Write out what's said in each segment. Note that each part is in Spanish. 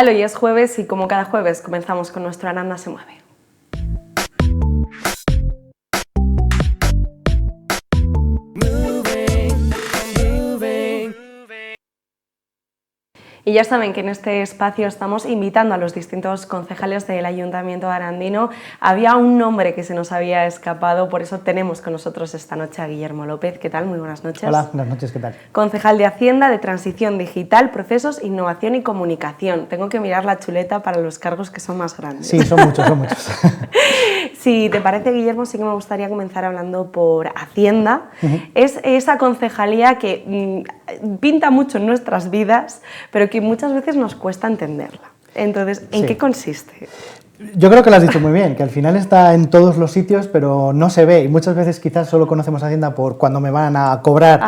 Hoy es jueves y como cada jueves comenzamos con nuestro Aranda se mueve. Y ya saben que en este espacio estamos invitando a los distintos concejales del Ayuntamiento arandino. Había un nombre que se nos había escapado, por eso tenemos con nosotros esta noche a Guillermo López. ¿Qué tal? Muy buenas noches. Hola, buenas noches, ¿qué tal? Concejal de Hacienda, de Transición Digital, Procesos, Innovación y Comunicación. Tengo que mirar la chuleta para los cargos que son más grandes. Sí, son muchos, son muchos. Si te parece, Guillermo, sí que me gustaría comenzar hablando por Hacienda. Es esa concejalía que pinta mucho en nuestras vidas, pero que muchas veces nos cuesta entenderla. Entonces, ¿en qué consiste? Yo creo que lo has dicho muy bien, que al final está en todos los sitios, pero no se ve, y muchas veces quizás solo conocemos Hacienda por cuando me van a cobrar,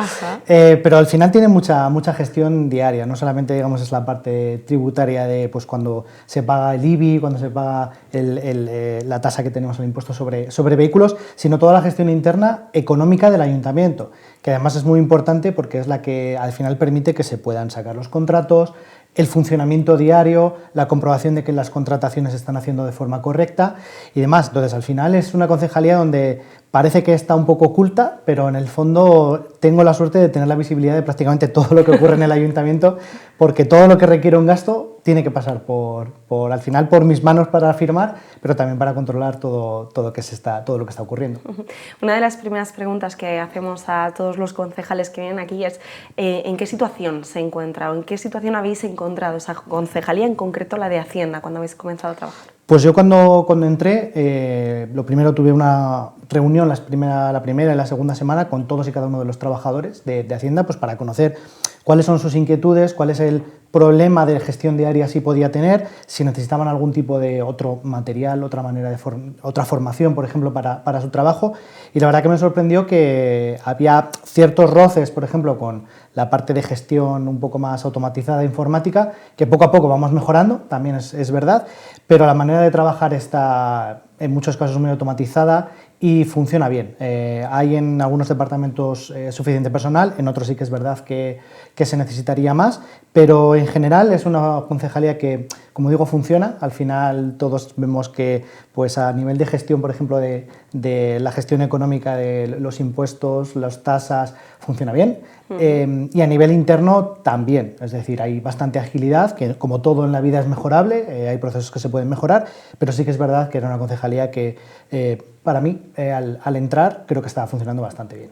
pero al final tiene mucha gestión diaria, no solamente digamos es la parte tributaria de pues cuando se paga el IBI, cuando se paga la tasa que tenemos, el impuesto sobre vehículos, sino toda la gestión interna económica del ayuntamiento, que además es muy importante porque es la que al final permite que se puedan sacar los contratos, el funcionamiento diario, la comprobación de que las contrataciones se están haciendo de forma correcta y demás. Entonces, al final es una concejalía donde parece que está un poco oculta, pero en el fondo tengo la suerte de tener la visibilidad de prácticamente todo lo que ocurre en el ayuntamiento, porque todo lo que requiere un gasto tiene que pasar al final por mis manos para firmar, pero también para controlar todo lo que está ocurriendo. Una de las primeras preguntas que hacemos a todos los concejales que vienen aquí es ¿en qué situación se encuentra o en qué situación habéis encontrado esa concejalía, en concreto la de Hacienda, cuando habéis comenzado a trabajar? Pues yo cuando entré, lo primero tuve una reunión la primera y la segunda semana con todos y cada uno de los trabajadores de Hacienda, pues para conocer cuáles son sus inquietudes, cuál es el problema de gestión diaria si podía tener, si necesitaban algún tipo de otro material, otra formación, por ejemplo, para su trabajo. Y la verdad que me sorprendió que había ciertos roces, por ejemplo, con la parte de gestión un poco más automatizada informática, que poco a poco vamos mejorando, también es verdad, pero la manera de trabajar está en muchos casos muy automatizada y funciona bien. Hay en algunos departamentos suficiente personal, en otros sí que es verdad que se necesitaría más, pero en general es una concejalía que, como digo, funciona. Al final todos vemos que pues a nivel de gestión, por ejemplo, de la gestión económica de los impuestos, las tasas, funciona bien. Y a nivel interno también, es decir, hay bastante agilidad, que como todo en la vida es mejorable, hay procesos que se pueden mejorar, pero sí que es verdad que era una concejalía que para mí, al entrar, creo que estaba funcionando bastante bien.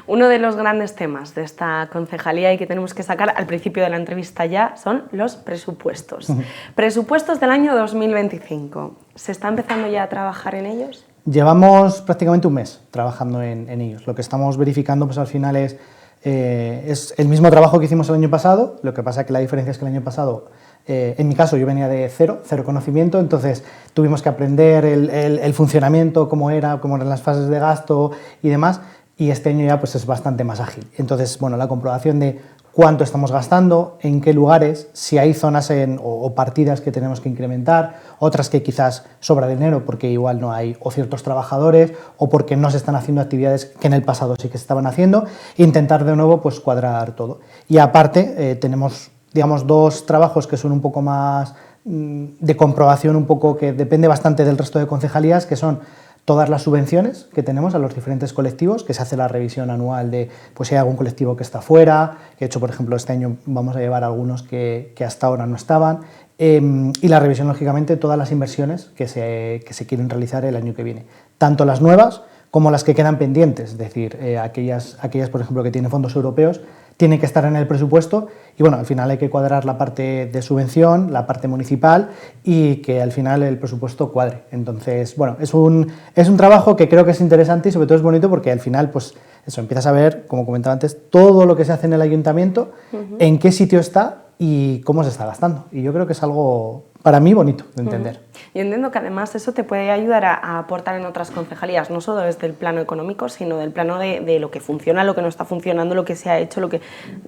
Uno de los grandes temas de esta concejalía y que tenemos que sacar al principio de la entrevista ya son los presupuestos. Presupuestos del año 2025. ¿Se está empezando ya a trabajar en ellos? Llevamos prácticamente un mes trabajando en ellos. Lo que estamos verificando pues, al final es el mismo trabajo que hicimos el año pasado, lo que pasa que la diferencia es que el año pasado, en mi caso, yo venía de cero conocimiento, entonces tuvimos que aprender el funcionamiento, cómo eran las fases de gasto y demás, y este año ya pues, es bastante más ágil. Entonces, bueno, la comprobación de cuánto estamos gastando, en qué lugares, si hay zonas o partidas que tenemos que incrementar, otras que quizás sobra dinero porque igual no hay o ciertos trabajadores o porque no se están haciendo actividades que en el pasado sí que se estaban haciendo, intentar de nuevo pues cuadrar todo. Y aparte tenemos, digamos, dos trabajos que son un poco más de comprobación, un poco que depende bastante del resto de concejalías, que son todas las subvenciones que tenemos a los diferentes colectivos, que se hace la revisión anual de pues, si hay algún colectivo que está fuera, que de hecho, por ejemplo, este año vamos a llevar algunos que hasta ahora no estaban, y la revisión, lógicamente, de todas las inversiones que se quieren realizar el año que viene, tanto las nuevas como las que quedan pendientes, es decir, aquellas, por ejemplo, que tienen fondos europeos, tienen que estar en el presupuesto y bueno, al final hay que cuadrar la parte de subvención, la parte municipal y que al final el presupuesto cuadre. Entonces, bueno, es un trabajo que creo que es interesante y sobre todo es bonito porque al final, pues eso, empiezas a ver, como comentaba antes, todo lo que se hace en el ayuntamiento, en qué sitio está y cómo se está gastando. Y yo creo que es algo, para mí, bonito de entender. Yo entiendo que además eso te puede ayudar a aportar en otras concejalías, no solo desde el plano económico, sino del plano de lo que funciona, lo que no está funcionando, lo que se ha hecho, lo que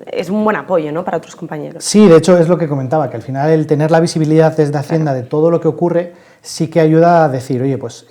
es un buen apoyo, ¿no?, para otros compañeros. Sí, de hecho es lo que comentaba, que al final el tener la visibilidad desde Hacienda de todo lo que ocurre sí que ayuda a decir, oye, pues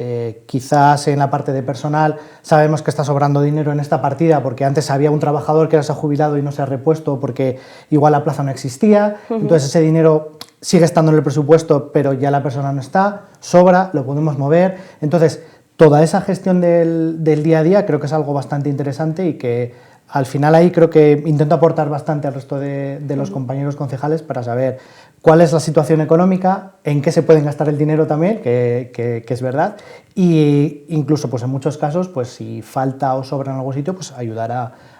quizás en la parte de personal sabemos que está sobrando dinero en esta partida porque antes había un trabajador que se ha jubilado y no se ha repuesto porque igual la plaza no existía, entonces ese dinero sigue estando en el presupuesto pero ya la persona no está, sobra, lo podemos mover. Entonces, toda esa gestión del día a día creo que es algo bastante interesante y que al final ahí creo que intento aportar bastante al resto de los compañeros concejales para saber cuál es la situación económica, en qué se pueden gastar el dinero también, que es verdad, y incluso pues en muchos casos, pues si falta o sobra en algún sitio, pues ayudar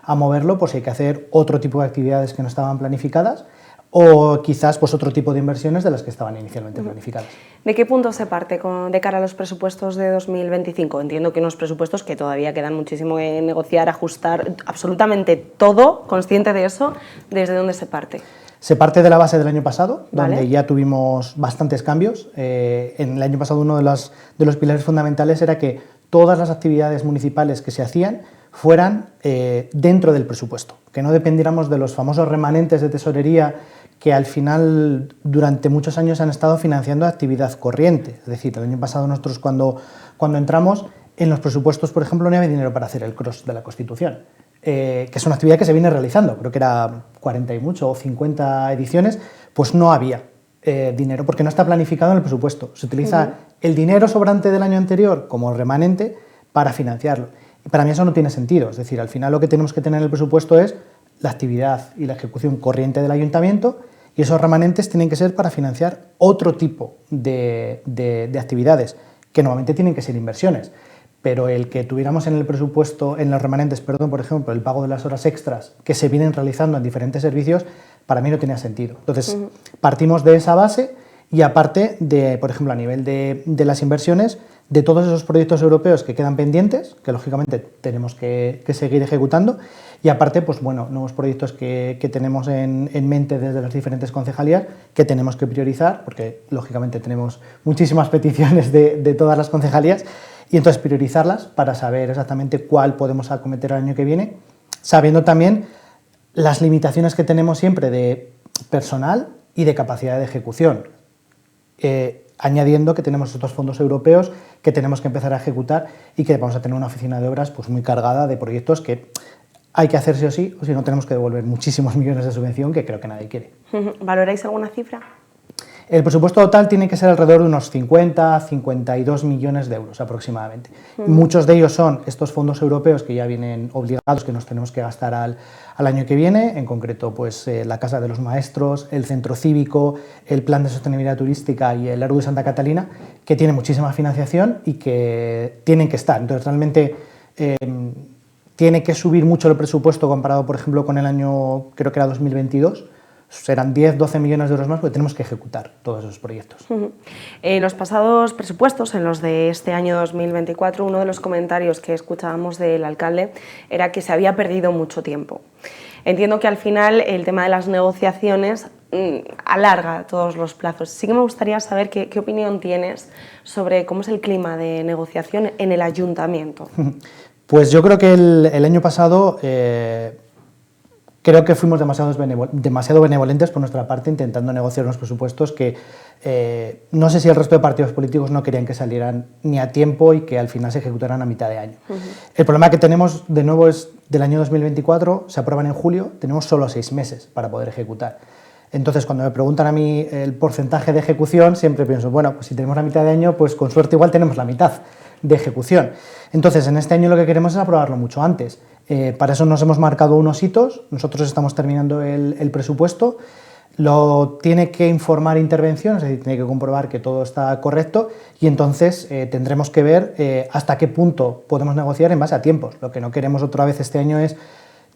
a moverlo, pues si hay que hacer otro tipo de actividades que no estaban planificadas, o quizás pues otro tipo de inversiones de las que estaban inicialmente planificadas. ¿De qué punto se parte de cara a los presupuestos de 2025? Entiendo que unos presupuestos que todavía quedan muchísimo que negociar, ajustar, absolutamente todo, consciente de eso. ¿Desde dónde se parte? Se parte de la base del año pasado, donde ya tuvimos bastantes cambios. En el año pasado uno de los pilares fundamentales era que todas las actividades municipales que se hacían fueran dentro del presupuesto, que no dependiéramos de los famosos remanentes de tesorería que al final durante muchos años han estado financiando actividad corriente. Es decir, el año pasado nosotros cuando entramos en los presupuestos, por ejemplo, no había dinero para hacer el cross de la Constitución, que es una actividad que se viene realizando, creo que era 40 y mucho o 50 ediciones, pues no había dinero porque no está planificado en el presupuesto. Se utiliza el dinero sobrante del año anterior como remanente para financiarlo. Y para mí eso no tiene sentido, es decir, al final lo que tenemos que tener en el presupuesto es la actividad y la ejecución corriente del ayuntamiento y esos remanentes tienen que ser para financiar otro tipo de actividades que normalmente tienen que ser inversiones, pero el que tuviéramos en el presupuesto, en los remanentes, perdón, por ejemplo, el pago de las horas extras que se vienen realizando en diferentes servicios, para mí no tenía sentido. Entonces, partimos de esa base y aparte de, por ejemplo, a nivel de las inversiones, de todos esos proyectos europeos que quedan pendientes, que lógicamente tenemos que seguir ejecutando, y aparte, pues bueno, nuevos proyectos que tenemos en mente desde las diferentes concejalías que tenemos que priorizar, porque lógicamente tenemos muchísimas peticiones de todas las concejalías, y entonces priorizarlas para saber exactamente cuál podemos acometer el año que viene, sabiendo también las limitaciones que tenemos siempre de personal y de capacidad de ejecución. Añadiendo que tenemos estos fondos europeos que tenemos que empezar a ejecutar y que vamos a tener una oficina de obras pues muy cargada de proyectos que hay que hacer sí o sí, o si no tenemos que devolver muchísimos millones de subvención que creo que nadie quiere. ¿Valoráis alguna cifra? El presupuesto total tiene que ser alrededor de unos 50-52 millones de euros aproximadamente. Muchos de ellos son estos fondos europeos que ya vienen obligados, que nos tenemos que gastar al año que viene, en concreto pues, la Casa de los Maestros, el Centro Cívico, el Plan de Sostenibilidad Turística y el ARU de Santa Catalina, que tienen muchísima financiación y que tienen que estar. Entonces realmente tiene que subir mucho el presupuesto comparado, por ejemplo, con el año, creo que era 2022, serán 10-12 millones de euros más porque tenemos que ejecutar todos esos proyectos. En los pasados presupuestos, en los de este año 2024, uno de los comentarios que escuchábamos del alcalde era que se había perdido mucho tiempo. Entiendo que al final el tema de las negociaciones alarga todos los plazos. Sí que me gustaría saber qué opinión tienes sobre cómo es el clima de negociación en el ayuntamiento. Pues yo creo que el año pasado creo que fuimos demasiado benevolentes por nuestra parte intentando negociar unos presupuestos que no sé si el resto de partidos políticos no querían que salieran ni a tiempo y que al final se ejecutaran a mitad de año. El problema que tenemos de nuevo es del año 2024, se aprueban en julio, tenemos solo 6 meses para poder ejecutar. Entonces, cuando me preguntan a mí el porcentaje de ejecución, siempre pienso, bueno, pues si tenemos la mitad de año, pues con suerte igual tenemos la mitad de ejecución. Entonces, en este año lo que queremos es aprobarlo mucho antes. Para eso nos hemos marcado unos hitos, nosotros estamos terminando el presupuesto, lo tiene que informar intervención, es decir, tiene que comprobar que todo está correcto y entonces tendremos que ver hasta qué punto podemos negociar en base a tiempos. Lo que no queremos otra vez este año es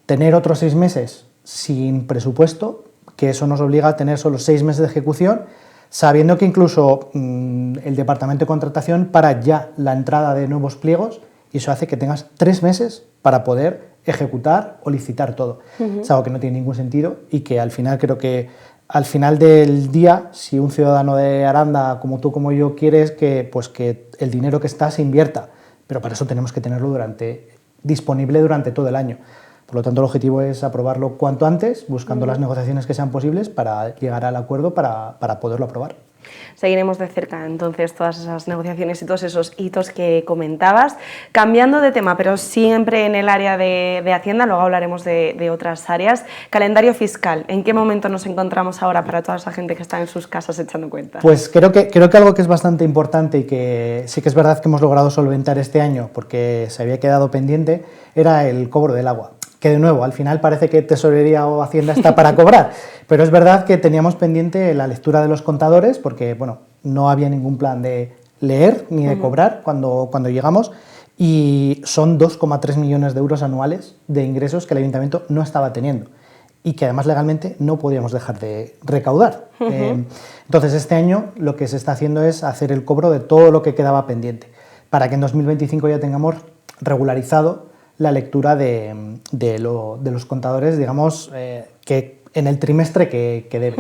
tener otros 6 meses sin presupuesto, que eso nos obliga a tener solo 6 meses de ejecución, sabiendo que incluso el departamento de contratación para ya la entrada de nuevos pliegos y eso hace que tengas 3 meses para poder ejecutar o licitar todo. Es algo que no tiene ningún sentido y que al final creo que al final del día, si un ciudadano de Aranda como tú como yo quieres que el dinero que está se invierta, pero para eso tenemos que tenerlo disponible durante todo el año. Por lo tanto, el objetivo es aprobarlo cuanto antes, buscando las negociaciones que sean posibles para llegar al acuerdo para poderlo aprobar. Seguiremos de cerca entonces todas esas negociaciones y todos esos hitos que comentabas. Cambiando de tema, pero siempre en el área de Hacienda, luego hablaremos de otras áreas. Calendario fiscal, ¿en qué momento nos encontramos ahora para toda esa gente que está en sus casas echando cuentas? Pues creo que algo que es bastante importante y que sí que es verdad que hemos logrado solventar este año porque se había quedado pendiente, era el cobro del agua. Que de nuevo, al final parece que Tesorería o Hacienda está para cobrar, pero es verdad que teníamos pendiente la lectura de los contadores porque, bueno, no había ningún plan de leer ni de cobrar cuando llegamos y son 2,3 millones de euros anuales de ingresos que el Ayuntamiento no estaba teniendo y que además legalmente no podíamos dejar de recaudar. Entonces este año lo que se está haciendo es hacer el cobro de todo lo que quedaba pendiente para que en 2025 ya tengamos regularizado la lectura de los contadores, digamos, que en el trimestre que debe.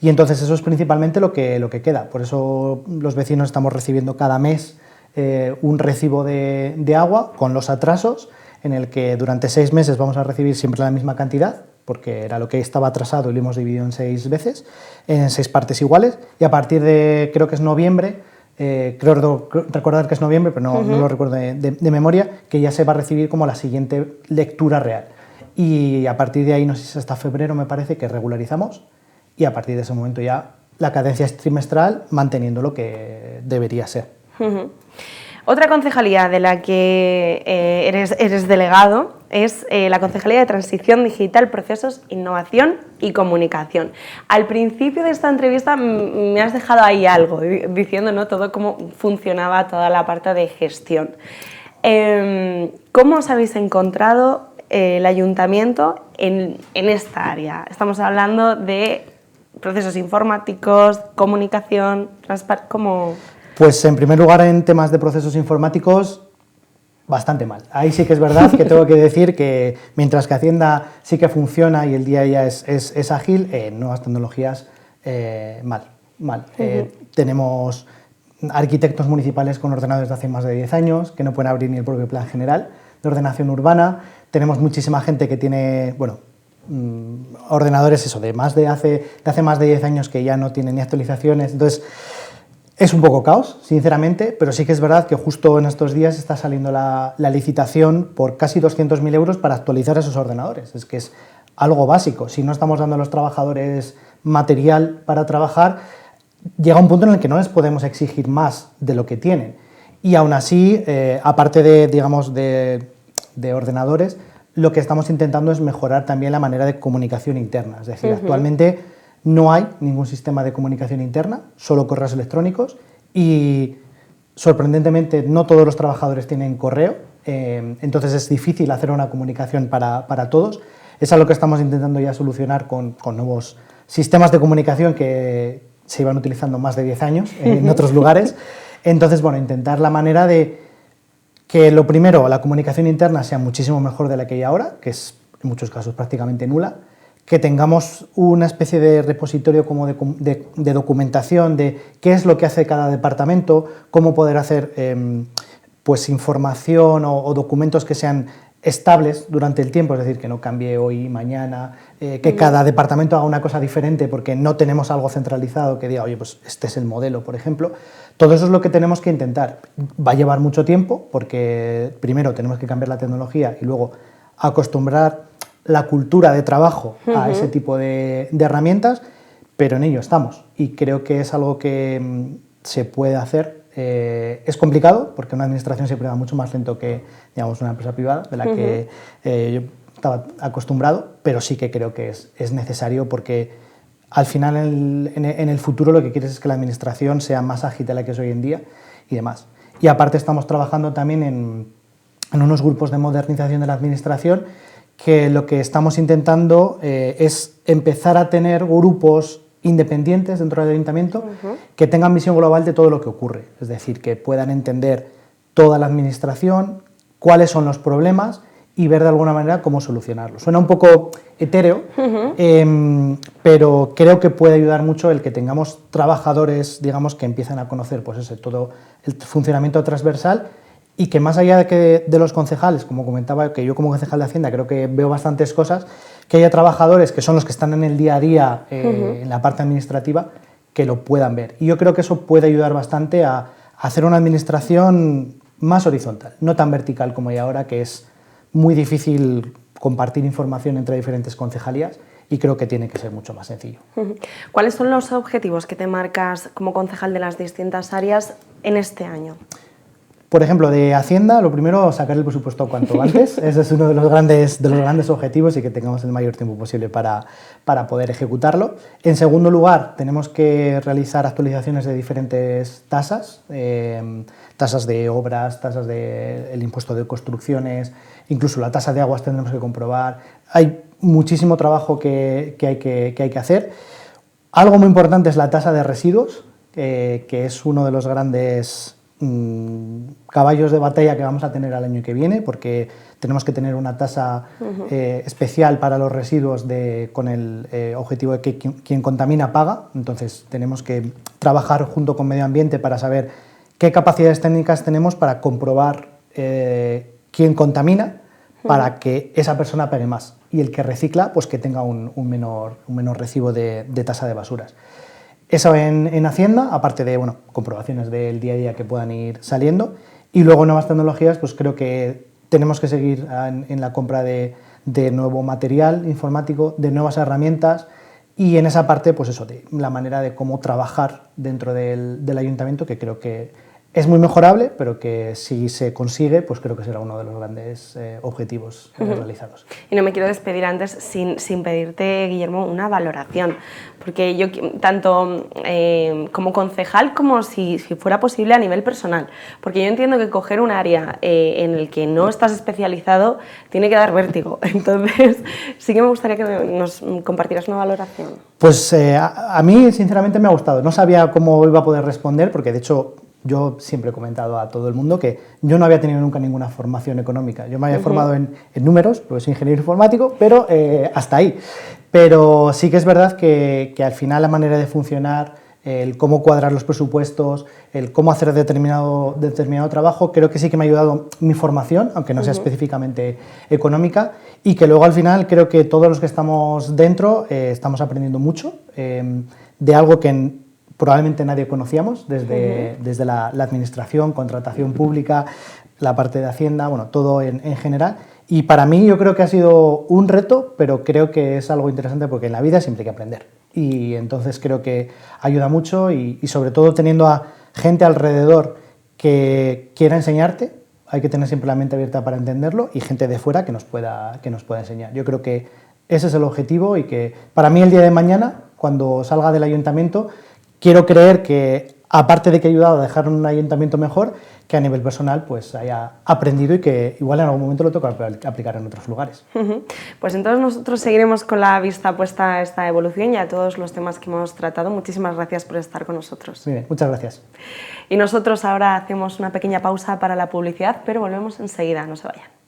Y entonces eso es principalmente lo que queda. Por eso los vecinos estamos recibiendo cada mes un recibo de agua con los atrasos, en el que durante 6 meses vamos a recibir siempre la misma cantidad, porque era lo que estaba atrasado y lo hemos dividido en 6 veces, en 6 partes iguales, y a partir de, creo que es noviembre, creo recordar que es noviembre, pero no lo recuerdo de memoria, que ya se va a recibir como la siguiente lectura real. Y a partir de ahí, no sé si es hasta febrero, me parece, que regularizamos, y a partir de ese momento ya la cadencia es trimestral, manteniendo lo que debería ser. Otra concejalía de la que eres delegado es la Concejalía de Transición Digital, Procesos, Innovación y Comunicación. Al principio de esta entrevista me has dejado ahí algo, diciendo, ¿no?, todo cómo funcionaba toda la parte de gestión. ¿Cómo os habéis encontrado el Ayuntamiento en esta área? Estamos hablando de procesos informáticos, comunicación, ¿cómo...? Pues en primer lugar, en temas de procesos informáticos, bastante mal. Ahí sí que es verdad que tengo que decir que mientras que Hacienda sí que funciona y el día a día es ágil, nuevas tecnologías, mal. Tenemos arquitectos municipales con ordenadores de hace más de 10 años, que no pueden abrir ni el propio plan general de ordenación urbana. Tenemos muchísima gente que tiene, bueno, ordenadores de hace más de 10 años que ya no tienen ni actualizaciones. Entonces, es un poco caos, sinceramente, pero sí que es verdad que justo en estos días está saliendo la licitación por casi 200.000 euros para actualizar esos ordenadores. Es que es algo básico. Si no estamos dando a los trabajadores material para trabajar, llega un punto en el que no les podemos exigir más de lo que tienen. Y aún así, aparte de ordenadores, lo que estamos intentando es mejorar también la manera de comunicación interna. Es decir, actualmente no hay ningún sistema de comunicación interna, solo correos electrónicos y, sorprendentemente, no todos los trabajadores tienen correo, entonces es difícil hacer una comunicación para todos. Es algo que estamos intentando ya solucionar con nuevos sistemas de comunicación que se iban utilizando más de 10 años en otros lugares. Entonces, bueno, intentar la manera de que, lo primero, la comunicación interna sea muchísimo mejor de la que hay ahora, que es en muchos casos prácticamente nula, que tengamos una especie de repositorio como de documentación de qué es lo que hace cada departamento, cómo poder hacer pues información o documentos que sean estables durante el tiempo, es decir, que no cambie hoy y mañana, que cada departamento haga una cosa diferente porque no tenemos algo centralizado que diga, oye, pues este es el modelo, por ejemplo. Todo eso es lo que tenemos que intentar. Va a llevar mucho tiempo porque primero tenemos que cambiar la tecnología y luego acostumbrar la cultura de trabajo a ese tipo de herramientas, pero en ello estamos y creo que es algo que se puede hacer. Es complicado porque una administración siempre va mucho más lento que, digamos, una empresa privada de la que yo estaba acostumbrado, pero sí que creo que es necesario porque al final en el futuro lo que quieres es que la administración sea más ágil de la que es hoy en día y demás. Y aparte estamos trabajando también en unos grupos de modernización de la administración que lo que estamos intentando es empezar a tener grupos independientes dentro del ayuntamiento que tengan visión global de todo lo que ocurre, es decir, que puedan entender toda la administración, cuáles son los problemas y ver de alguna manera cómo solucionarlos. Suena un poco etéreo, pero creo que puede ayudar mucho el que tengamos trabajadores, digamos, que empiezan a conocer pues todo el funcionamiento transversal y que más allá de los concejales, como comentaba, que yo como concejal de Hacienda creo que veo bastantes cosas, que haya trabajadores que son los que están en el día a día, en la parte administrativa, que lo puedan ver. Y yo creo que eso puede ayudar bastante a hacer una administración más horizontal, no tan vertical como hay ahora, que es muy difícil compartir información entre diferentes concejalías, y creo que tiene que ser mucho más sencillo. ¿Cuáles son los objetivos que te marcas como concejal de las distintas áreas en este año? Por ejemplo, de Hacienda, lo primero, sacar el presupuesto cuanto antes. Ese es uno de los grandes objetivos, y que tengamos el mayor tiempo posible para poder ejecutarlo. En segundo lugar, tenemos que realizar actualizaciones de diferentes tasas, tasas de obras, tasas del impuesto de construcciones, incluso la tasa de aguas tendremos que comprobar. Hay muchísimo trabajo que hay que hacer. Algo muy importante es la tasa de residuos, que es uno de los grandes caballos de batalla que vamos a tener al año que viene, porque tenemos que tener una tasa especial para los residuos con el objetivo de que quien contamina paga. Entonces tenemos que trabajar junto con Medio Ambiente para saber qué capacidades técnicas tenemos para comprobar quién contamina, para que esa persona pague más, y el que recicla pues que tenga un menor recibo de tasa de basuras. Eso en Hacienda, aparte de comprobaciones del día a día que puedan ir saliendo. Y luego nuevas tecnologías, pues creo que tenemos que seguir en la compra de nuevo material informático, de nuevas herramientas, y en esa parte, pues eso, de la manera de cómo trabajar dentro del ayuntamiento, que creo que es muy mejorable, pero que si se consigue, pues creo que será uno de los grandes objetivos realizados. Y no me quiero despedir antes sin pedirte, Guillermo, una valoración, porque yo, tanto como concejal como si fuera posible a nivel personal, porque yo entiendo que coger un área en el que no estás especializado tiene que dar vértigo. Entonces sí que me gustaría que nos compartieras una valoración. Pues a mí sinceramente me ha gustado. No sabía cómo iba a poder responder, porque de hecho yo siempre he comentado a todo el mundo que yo no había tenido nunca ninguna formación económica. Yo me había formado en números, porque soy ingeniero informático, pero hasta ahí. Pero sí que es verdad que al final la manera de funcionar, el cómo cuadrar los presupuestos, el cómo hacer determinado trabajo, creo que sí que me ha ayudado mi formación, aunque no sea específicamente económica, y que luego al final creo que todos los que estamos dentro estamos aprendiendo mucho de algo que probablemente nadie conocíamos, desde la administración, contratación pública, la parte de Hacienda, bueno, todo en general. Y para mí yo creo que ha sido un reto, pero creo que es algo interesante, porque en la vida siempre hay que aprender. Y entonces creo que ayuda mucho, y sobre todo teniendo a gente alrededor que quiera enseñarte. Hay que tener siempre la mente abierta para entenderlo, y gente de fuera que nos pueda enseñar. Yo creo que ese es el objetivo, y que para mí el día de mañana, cuando salga del ayuntamiento, quiero creer que, aparte de que he ayudado a dejar un ayuntamiento mejor, que a nivel personal pues haya aprendido, y que igual en algún momento lo toca aplicar en otros lugares. Pues entonces nosotros seguiremos con la vista puesta a esta evolución y a todos los temas que hemos tratado. Muchísimas gracias por estar con nosotros. Muy bien, muchas gracias. Y nosotros ahora hacemos una pequeña pausa para la publicidad, pero volvemos enseguida, no se vayan.